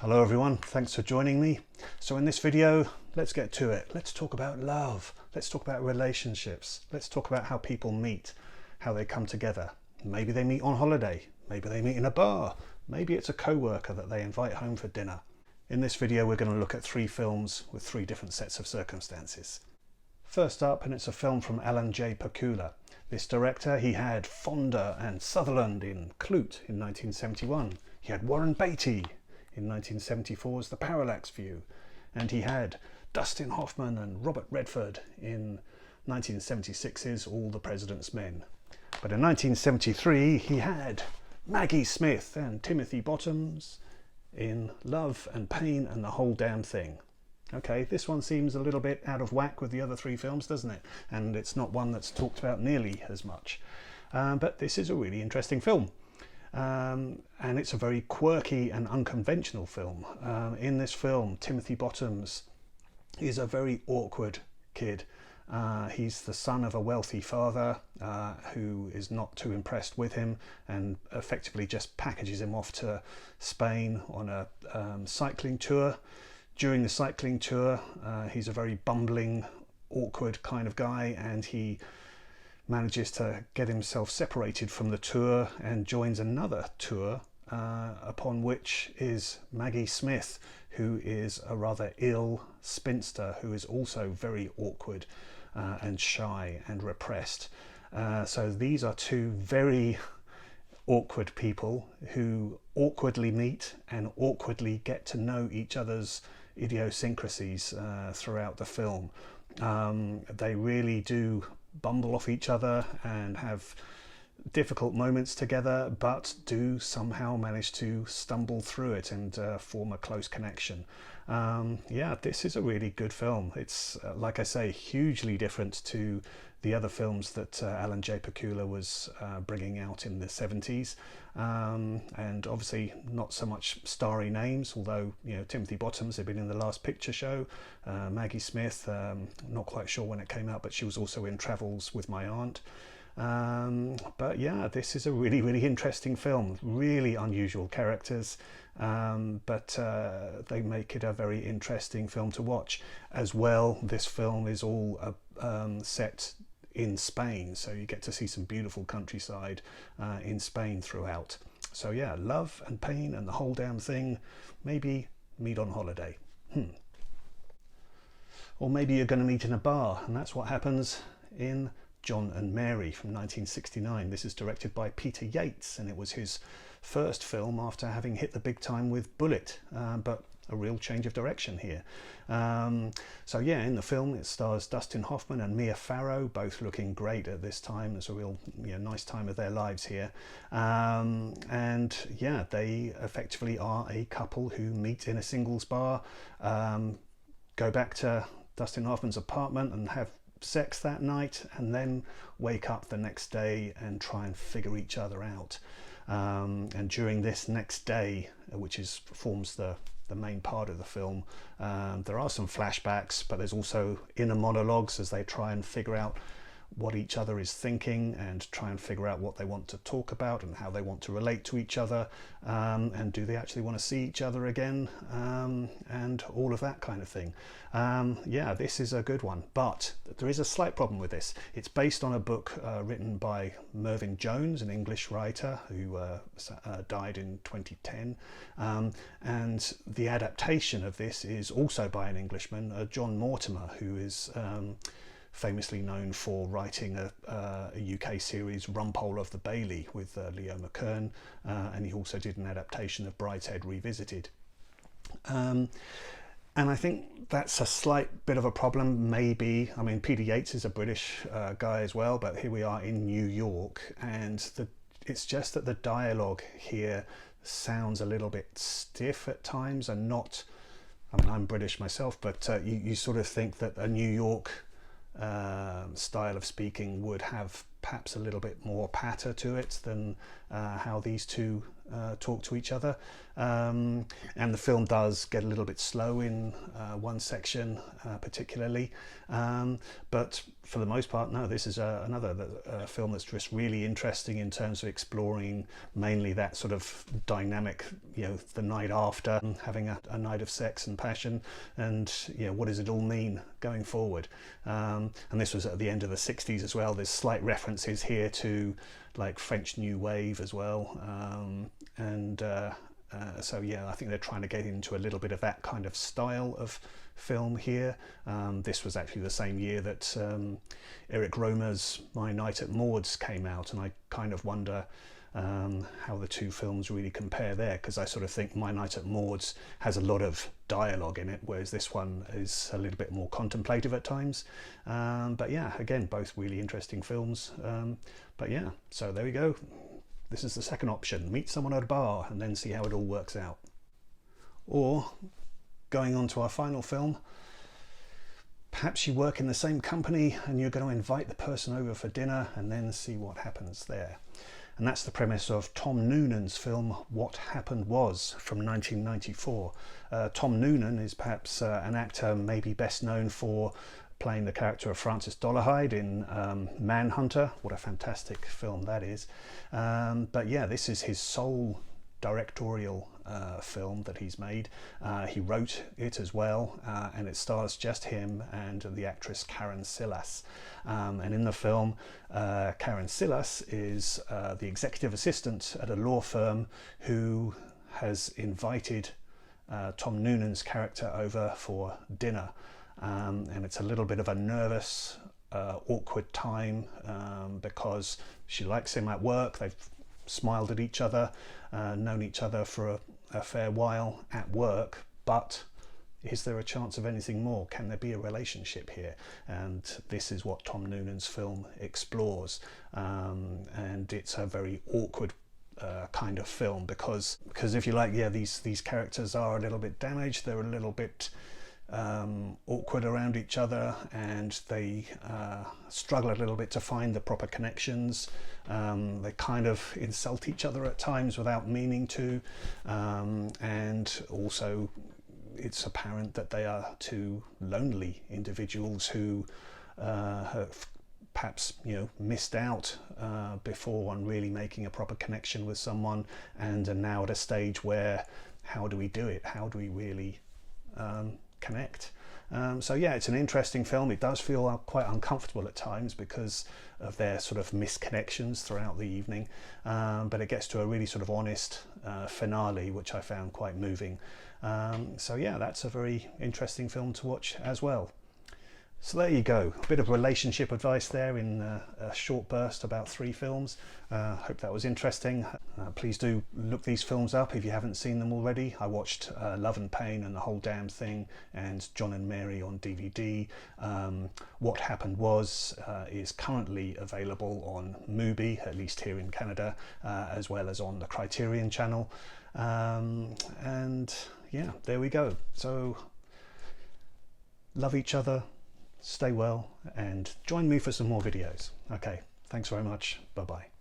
Hello everyone, thanks for joining me. So in this video, let's get to it. Let's talk about love. Let's talk about relationships. Let's talk about how people meet, how they come together. Maybe they meet on holiday. Maybe they meet in a bar. Maybe it's a co-worker that they invite home for dinner. In this video, we're going to look at 3 films with 3 different sets of circumstances. First up, and it's a film from Alan J. Pakula. This director, he had Fonda and Sutherland in Klute in 1971. He had Warren Beatty in 1974's The Parallax View, and he had Dustin Hoffman and Robert Redford in 1976's All the President's Men. But in 1973 he had Maggie Smith and Timothy Bottoms in Love and Pain and the Whole Damn Thing. Okay, this one seems a little bit out of whack with the other 3 films, doesn't it? And it's not one that's talked about nearly as much. But this is a really interesting film. And it's a very quirky and unconventional film. In this film, Timothy Bottoms is a very awkward kid. He's the son of a wealthy father who is not too impressed with him and effectively just packages him off to Spain on a cycling tour. During the cycling tour, he's a very bumbling, awkward kind of guy, and he manages to get himself separated from the tour and joins another tour upon which is Maggie Smith, who is a rather ill spinster who is also very awkward and shy and repressed. So these are 2 very awkward people who awkwardly meet and awkwardly get to know each other's idiosyncrasies throughout the film. They really do bumble off each other and have difficult moments together, but do somehow manage to stumble through it and form a close connection. Yeah, this is a really good film. It's like I say, hugely different to the other films that Alan J. Pakula was bringing out in the 70s, and obviously not so much starry names, although Timothy Bottoms had been in The Last Picture Show. Maggie Smith, not quite sure when it came out, but she was also in Travels with My Aunt. But yeah, this is a really interesting film. Really unusual characters, but they make it a very interesting film to watch. As well, this film is all set in Spain, so you get to see some beautiful countryside in Spain throughout. So yeah, Love and Pain and the Whole Damn Thing. Maybe meet on holiday. Or maybe you're going to meet in a bar, and that's what happens in John and Mary from 1969. This is directed by Peter Yates, and it was his first film after having hit the big time with Bullitt, but a real change of direction here. So yeah, in the film it stars Dustin Hoffman and Mia Farrow, both looking great at this time. It's a real nice time of their lives here. And yeah, they effectively are a couple who meet in a singles bar, go back to Dustin Hoffman's apartment and have sex that night, and then wake up the next day and try and figure each other out. And during this next day, which forms the main part of the film, there are some flashbacks, but there's also inner monologues as they try and figure out what each other is thinking and try and figure out what they want to talk about and how they want to relate to each other, and do they actually want to see each other again, and all of that kind of thing. Yeah, this is a good one, but there is a slight problem with this. It's based on a book written by Mervyn Jones, an English writer who died in 2010, and the adaptation of this is also by an Englishman, John Mortimer, who is famously known for writing a UK series, Rumpole of the Bailey, with Leo McKern, and he also did an adaptation of Brideshead Revisited. And I think that's a slight bit of a problem, maybe. I mean, Peter Yates is a British guy as well, but here we are in New York, and it's just that the dialogue here sounds a little bit stiff at times, and not, I mean, I'm British myself, but you sort of think that a New York style of speaking would have perhaps a little bit more patter to it than how these 2 talk to each other. and the film does get a little bit slow in one section particularly, but for the most part, no, this is another film that's just really interesting in terms of exploring mainly that sort of dynamic, you know, the night after, having a night of sex and passion, and you know, what does it all mean going forward. And this was at the end of the 60s as well. There's slight references here to like French New Wave as well, so yeah, I think they're trying to get into a little bit of that kind of style of film here. This was actually the same year that Eric Romer's My Night at Maud's came out, and I kind of wonder how the two films really compare there, because I sort of think My Night at Maud's has a lot of dialogue in it, whereas this one is a little bit more contemplative at times. But yeah, again, both really interesting films. But yeah, so there we go. This is the second option: meet someone at a bar and then see how it all works out. Or, going on to our final film, perhaps you work in the same company and you're going to invite the person over for dinner and then see what happens there. And that's the premise of Tom Noonan's film What Happened Was from 1994. Tom Noonan is perhaps an actor maybe best known for playing the character of Francis Dolarhyde in Manhunter. What a fantastic film that is. But yeah, this is his sole directorial film that he's made. He wrote it as well, and it stars just him and the actress Karen Silas. And in the film, Karen Silas is the executive assistant at a law firm who has invited Tom Noonan's character over for dinner. And it's a little bit of a nervous, awkward time because she likes him at work. They've smiled at each other, known each other for a fair while at work, but is there a chance of anything more? Can there be a relationship here? And this is what Tom Noonan's film explores, and it's a very awkward kind of film because if you like, yeah, these characters are a little bit damaged. They're a little bit awkward around each other, and they struggle a little bit to find the proper connections. They kind of insult each other at times without meaning to, and also it's apparent that they are two lonely individuals who have perhaps, you know, missed out before on really making a proper connection with someone, and are now at a stage where how do we do it? How do we really connect? So yeah, it's an interesting film. It does feel quite uncomfortable at times because of their sort of misconnections throughout the evening, but it gets to a really sort of honest finale, which I found quite moving. So yeah, that's a very interesting film to watch as well. So there you go, a bit of relationship advice there in a short burst, about 3 films. Hope that was interesting. Please do look these films up if you haven't seen them already. I watched Love and Pain and the Whole Damn Thing and John and Mary on DVD. What Happened Was is currently available on Mubi, at least here in Canada, as well as on the Criterion channel. And yeah, there we go. So love each other, stay well, and join me for some more videos. Okay, thanks very much. Bye bye.